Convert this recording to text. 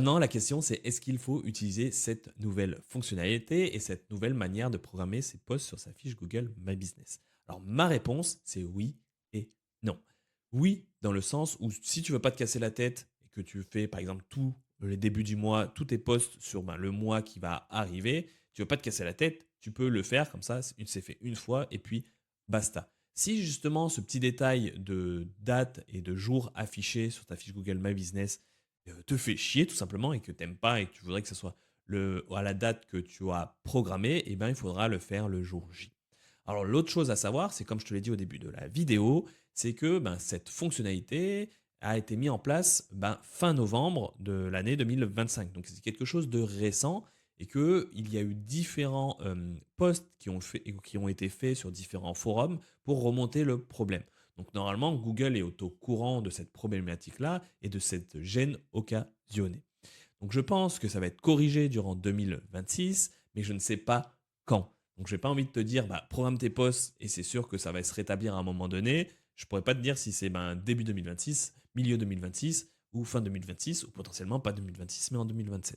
Maintenant, la question c'est est-ce qu'il faut utiliser cette nouvelle fonctionnalité et cette nouvelle manière de programmer ses posts sur sa fiche Google My Business? Alors ma réponse c'est oui et non. Oui, dans le sens où si tu veux pas te casser la tête et que tu fais par exemple tous les débuts du mois, tous tes posts sur le mois qui va arriver, tu veux pas te casser la tête, tu peux le faire comme ça, c'est fait une fois et puis basta. Si justement ce petit détail de date et de jour affiché sur ta fiche Google My Business te fait chier tout simplement et que t'aimes pas et que tu voudrais que ce soit à la date que tu as programmée, eh ben, il faudra le faire le jour J. Alors l'autre chose à savoir, c'est comme je te l'ai dit au début de la vidéo, c'est que cette fonctionnalité a été mise en place fin novembre de l'année 2025. Donc c'est quelque chose de récent et qu'il y a eu différents posts qui ont été faits sur différents forums pour remonter le problème. Donc normalement, Google est au courant de cette problématique-là et de cette gêne occasionnée. Donc je pense que ça va être corrigé durant 2026, mais je ne sais pas quand. Donc j'ai pas envie de te dire, programme tes posts et c'est sûr que ça va se rétablir à un moment donné. Je pourrais pas te dire si c'est début 2026, milieu 2026 ou fin 2026 ou potentiellement pas 2026 mais en 2027.